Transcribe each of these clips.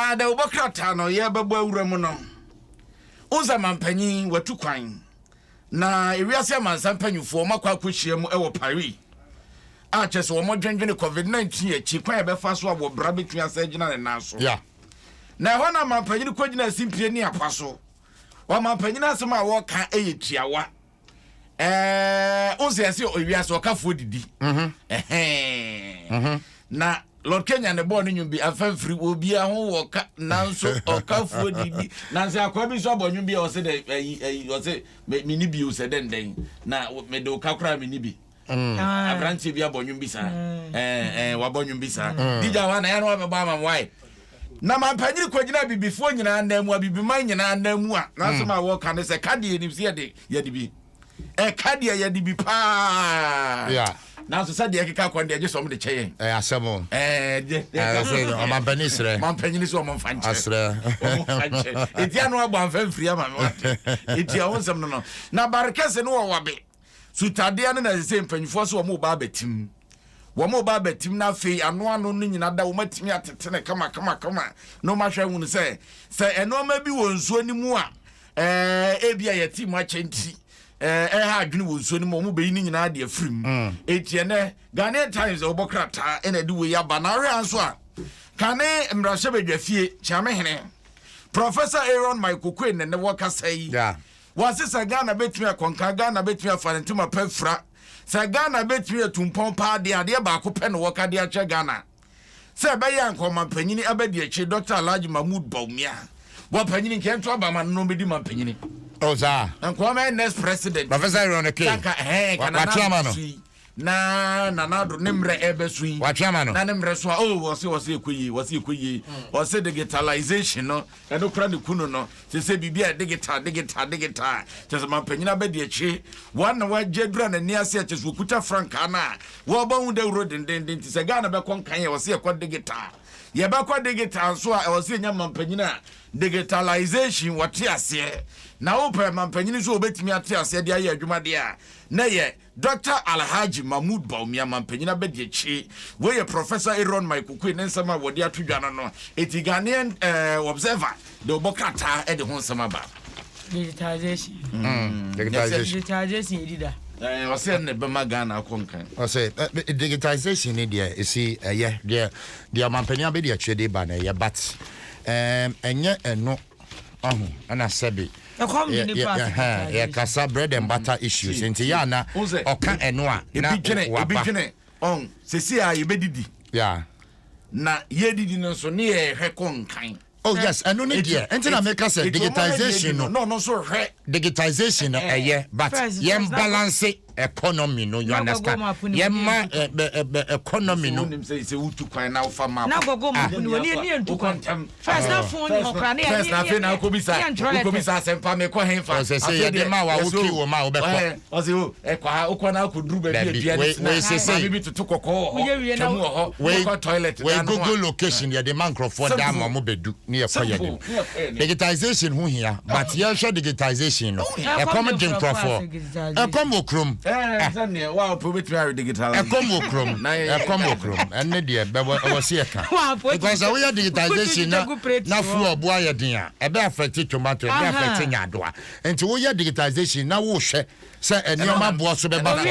na da obokrata no ye bebo awuramu no unza mampanyin watu kwan na ewiase mansampanyufo makwa akohia mu ewo Paris a chese wo modwenwene COVID-19 echi kwan ebefa so abo bra betua asagina ne naso yeah na ho na mampanyin kogina simpie ni akwaso wa mampanyin asema wo ka eyetuawa unza yase ewiase okafo didi na Lord Kenya ne born nyum bi afafiri obi a ho woka nanso okafuo didi nanso akwa so abonwum bi o se de o se mini bi o se den na me de okakra mini bi abranti bi abonwum bi sa wabonwum bi sa dija wa na ya no be ba mam why na mampanyiri kwagina bibifuo nyina anamu abibiman nyina anamu a nanso ma woka ne se kade ni se de yadi bi kade yadi bi pa yeah now so said the Akika Kwande just some the chain. Asemo. Mampanisre. Mampanis or Monfanch. Asre. It's no about free man. It's your own some no. Now Baracas and no wabe. Sutadian and the same penny for so mobile betim. One mobile betim na fee and one only in other met me at the tenor. Come on. No much I won't say. Say and no maybe won't so anymore. Abia team much ain't. Ha adwene wo so ni mo be ni nyina de afrim etiene Ghanaian Times obokrata ena de we yaba na re anso a kane mrahye badwafie chamehene Professor Aaron Michael Quinn ne woka sai wase sa Ghana betumi akonka Ghana betumi afarentuma pafra sa Ghana betumi atumpon pa de ba ko pe ne woka de ache Ghana se be ya nkoma panyini abadi ache Dr. Alhaji Mahmoud Bawumia wo panyini kento abama no bedi man panyini Oza. And come next president. Professor Aaron King. Wachiamano. Na do nimre ebesui. Wachiamano. Na nimre so was kuyi was the digitalization no. And no kra de kunu no. Se bibia digital. Just my penina be de echi. One wa jedra na nia se chesu kuta franka na. Wo ba hu de road den se Ghana be kon kan ye was ye kwa digital. Ye ba kwa digital so a was ye nyam penina digitalization what ase. Na open mampanyini so obetimi ate ase de aye adwuma de a na ye Dr. Alhaji Mahmoud Bawumia mampanyina be de chi we ye Professor Aaron Michael Quinn nsama wode atodwana no eti Ghanaian observer de obokata e de ho nsama ba digitalization edida wase ne be magana akonkan wase digitalization ni de esi ye de mampanyina be de achede ba na ye but enye eno ana sabi kasa bread and butter issues nti ya na oka eno a na ebitwene on sesi a yebedidi na yedidi no so ne ye hwekonkan oh yes eno ne dia enti na make say digitization no so hwe digitization but yem balance economy no you understand yemma economy no nim say utu kwan na ufa map na gogo map no ni entu kwan first na phone ho kra na first na fe na kobisa sempa me ko henfa say ye de ma wa woki wo ma obekọ o se o kwa ukwa na akuduru ba bia we say bi tutu kokọ temu ho ko toilet we google location ye de man crofo da ma mo bedu ni ye kwa ye digitization hu hia but ye show digitization no e come dem crofo e come okrom Zane wa probably digital. Ekomokrom enne de be was here because we are digitization na fu obo ayedin a be affect tomato be affect nyadoa enti we are digitization na wo hwe se enioma bo so be ba na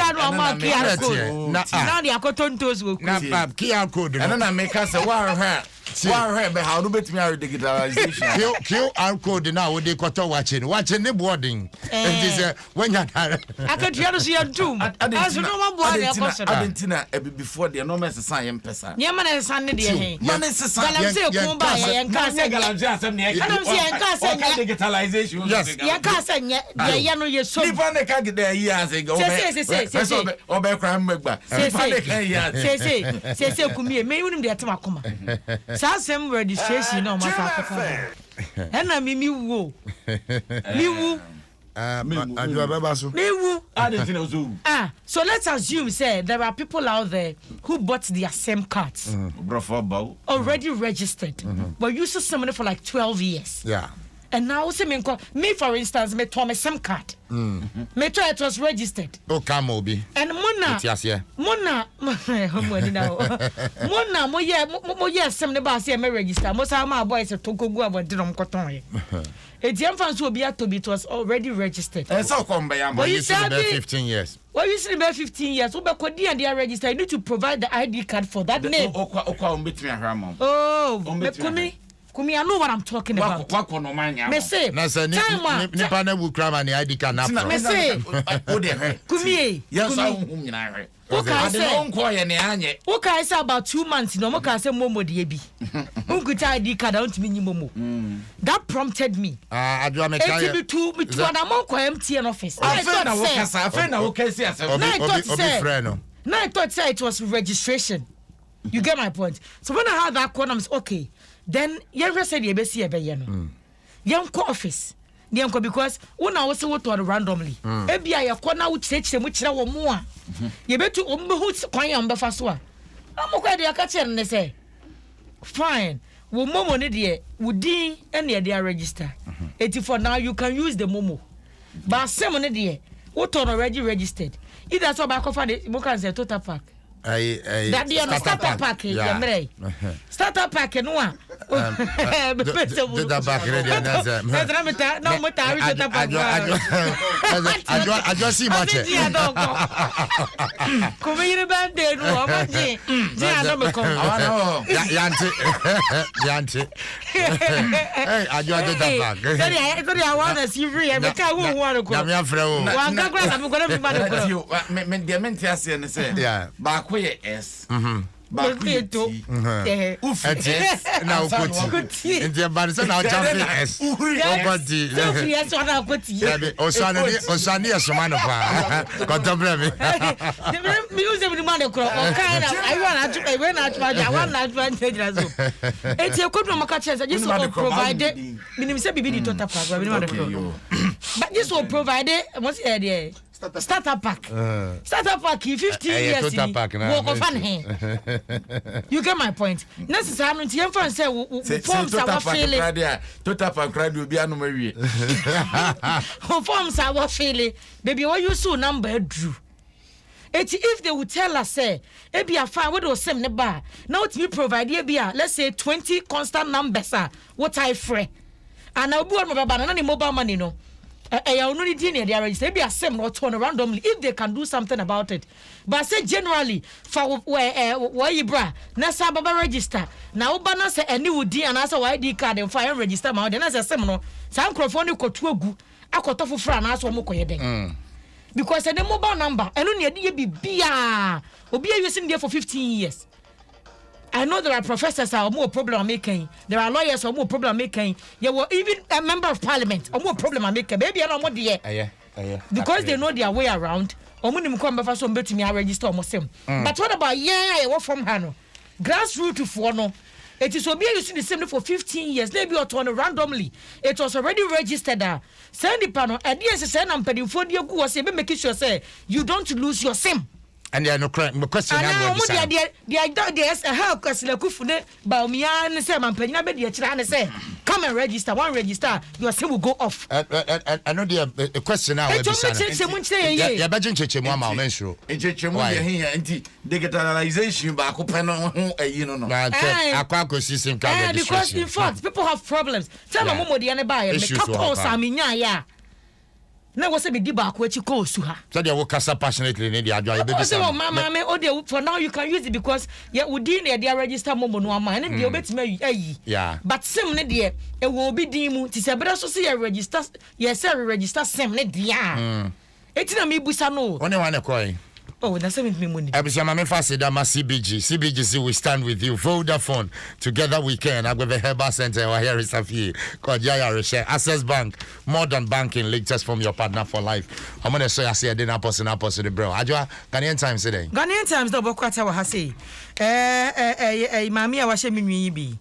de akotontos wo na QR code no na make us wa be how no betimi are digitalization QR code na wo de koto watching ne boarding enti se wanya akatua no so yantum aso no ma boa de akoso adentina before the no mess sign yem pesa nyema na san ne de he man is sign galamse ko ba yen ka se galamse asem ne digitalization ye ka se nye de ye no ye so ni fa ne ka de yi ase go obe kra mmegba fa ne ka yi ase se kumie me unim de atema koma sa sem registration no ma fa fa ena mi wu so let's assume say there are people out there who bought their SIM cards already registered but used some money for like 12 years And now say me for instance me to my SIM card. Me to it was registered. Oh come obi. And mona mo ye SIM ne ba say me register. Mo say my boys to go about drum cotton. It fan so be it was already registered. So come by am. You said 15 years. Well, you see about 15 years. So but they are registered. You need to provide the ID card for that name. Oh, Kumi, I know what I'm talking about. Me say, nipa na wu krama ni ID card na. Me say, Kumi, yes, I okay, say about 2 months. No, I say Momo DB. Unkuta ID card don't mean Momo. That prompted me. I do me to an amount of MTN office. I thought say it was registration. You get my point. So when I had that call, I'm okay. Then you said you be see a no. Young office. Young because when I was what randomly. Ebi I corner would say which na wo mo. You bet to who kwan am be fa so a. Am ko dey aka che ne say. Fine. Wo momo ne dey wudi and dey register. 84 now you can use the momo. But sem ne dey what already registered. Either so back of the mo can say total pack. That the starter pack starter pack no one the back ready I just see much come here band no amaji yanti I just the back sorry I want to see free me ka who want to na me afre o wa ka kra na me go na me de me ntiase ne say ba S. Bakweto. Na ukoti. Nti banse na champion S. Ukoti. Yes, ona ukoti. Osani esoma no pa. Contemporary me. Me use the man kro. Okay na I want to I want to advantage aso. Eti ekodro maka chance just so provide. Minim say bibi di total pack. But this will provide what's there? Starter pack. Starter pack 15 years. Walk of fun. You get my point. Necessarily, you can say forms are feeling. Total pack will be anomaly. Forms are feeling. Baby, what you saw number drew. If they would tell us, say, maybe a fine, what was same bar. Now to me provide, let's say 20 constant numbers, what I free. And I'll be on my banana mobile money, no. I only did they are registered. Maybe a same or turn randomly if they can do something about it. But say generally for where you bra Nasa Baba register. Now Bana say any would and answer ID card and fire register my then as a seminar. Some microphone you could go. I got off for an answer moko because the mobile number and only a DB will be using there for 15 years. I know there are professors who are more problem making. There are lawyers who are more problem making. You were even a member of parliament or more problem making. Maybe I don't want the because they know their way around. Or when come before some bet me I register almost same. But what about what from Hano? Grassroots for no. It is so be using the same for 15 years. Maybe or turn randomly. It was already registered. Send the panel. And yes, send and pay for the go say making sure say you don't lose your SIM. And there are no question. There's a help because the Kufune Baumian say, I'm paying a bit. Say, come and register. One register, your SIM will go off. I know the question now. Yeah, but Church, Mamma, mention digitalization back open you know. Because in fact, people have problems. Tell my mom the buy and Saminya. Now was a bit back where you go to her. So they will cast passionately in the idea. For now you can use it because within they register momo no man and you bet me yeah. But same dear it will be dimu to say better so see register yes sir register same dear. It's na me busa no. Only one coin. Oh, that's me money. CBGC, we stand with you. Vodafone, together we can. I'm with the Herbal Center. Here is a fee. Access Bank, modern banking, latest from your partner for life. I'm going to say, I say, I didn't post the bro. Ajwa, Ghanaian Times today. Ghanaian Times, no, but what I say. Mammy, I was shaming me be.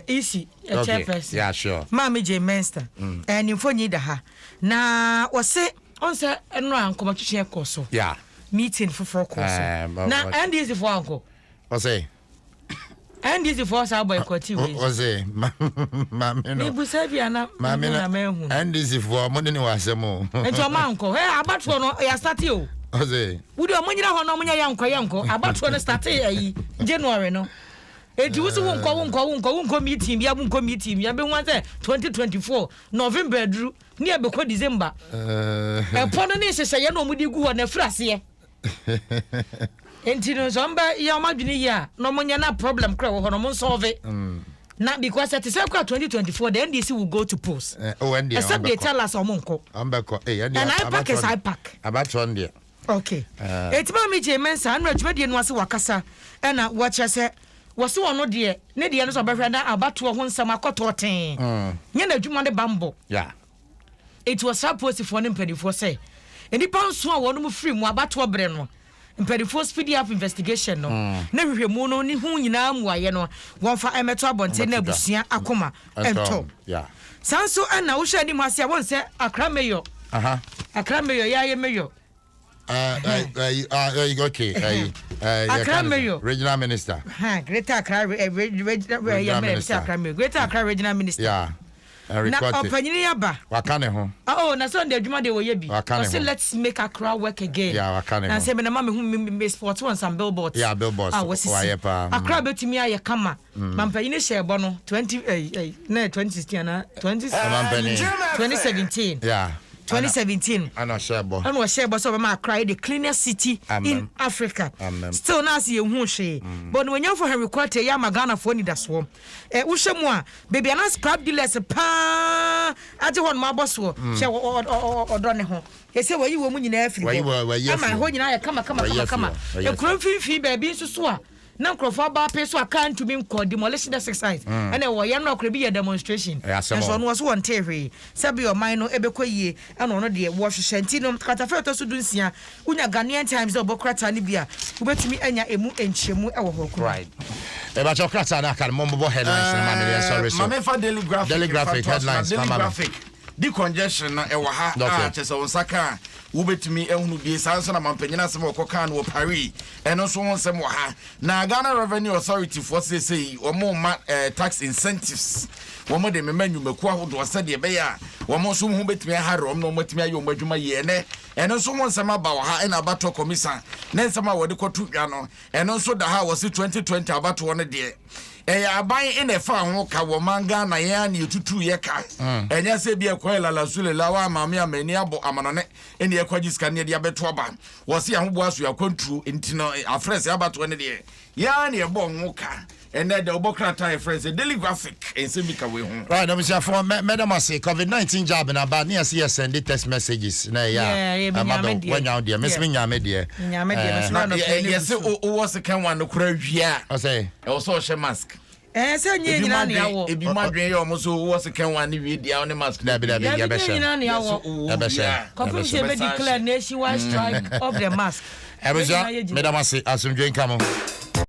Easy, chairperson. Yeah, sure. Mammy J. Menster. And you for need her. Now, was say, on sir, and round come to share course. Yeah. Meeting for 4 course. Now, and is the for uncle. What's say? And this is for us boycott we. Ose mama no. Me busa bia na mehu. And this is for mo ne wasemo. Ento manko. Abatro no ya start o. Ose. Wudi o munyira ho no munya yanko. Abatro no start ayi January no. Eti wusu wonko meeting bia wonko meeting bia be wan say 2024 November dru ne be ko December. Pono ne hyehyɛ ye no mudi gu ho na frase. Enti no zomba ya madwini ya no munya na problem kra wo ho no mun solve. Na because at say 2024 the NDC will go to post. Except they tell us omonko. Ambeko and I pack is I pack. Abatron there. Okay. Eti ma me je mensa na adwumade no ase wakasa na watch say wose wono de ne de no so behwe na abato ho nsam akoto ten. Nya na adwuma de bambo. Yeah. It was supposed for ne mpadifo say. Enipa nso a wono mu free mu abato bre no. Mpadifo speed up investigation no. Na hwehwemu no ni hu nyina mu aye no. Wonfa emeto abonte na abusua akoma ento. Yeah. Sanso na wo hwani mu ase a won say Accra Mayor. Accra Mayor ya Mayor. Okay. Accra Mayor. Regional Minister. Greater Accra Regional Minister. Greater Accra Regional Minister. Yeah. Na opanyini yaba. Wakane ho. Oh, na so ndie adwuma de wo ye bi. So let's make Accra work again. Yeah, wakane ho. Na say me na ma me hu sport one some billboards. Yeah, billboards. Accra betimi aye kama. Mampanyini share no 2016 na 2017. Yeah. 2017. I know Shebo. I know Shebo so ma cry the cleanest city in Africa. Still now see you hu hwe. But when you for Henry Quarter ya Magana for ni daso. Wo hwemu a baby na scrap dealers pa age hon ma boso. Hwe odo ne ho. Ese wayi wo mu nyina afiri. Wayi ama ho nyina ya kama. E kuro fifi baby susu a na nkrofo ba pe so aka ntumi nkọ demolition exercise and wo ye na okre bi ye demonstration so no so won tehwe sabi o man no ebekọ yie and ono de wo hwehwe ntino katafeto so dunsia unya Ghanaian Times obokrata ni bia ubetumi anya emu enchemu e wo ho kro right e ba chokrata na kan mombo headlines na man sorry so mame fa daily graphic headlines daily graphic the congestion na e wo ha a chese won saka ubetumi ehunu bi sanso na mampanyina asem okoka no Paris eno so wonsem wo ha na Ghana Revenue Authority for say omo ma tax incentives womo de memanyumaku ahodo sade be ya womo so hu betumi ha rom no motumi ayo madwuma ye ne eno so wonsem aba wo ha ena abato commission na nsem a wode kotu dwa no eno so da ha wo 2020 abato wo ne de aban ina fa ho ka wo manga na ya na yetutu ye ka enya se bia ko la sule la wa maami amani abo amanone eni ye kwaji scan ne dia beto aba wo se ahobo aso ya kwantu ntino afres abato ne de ya na ye bo ho ka ene de obokrata e friends daily graphic ense bi ka we ho right no me say for madam say COVID-19 job na ba na see send text messages na ya amado wanya de me nyame de yes o was can one kura wia I say e so she mask se nye nyina na yawo ebi madwen ye o so was can one wi dia on mask na be ya be she nyina na yawo confirm be declare nationwide strike of the mask madam say asumdwen kamo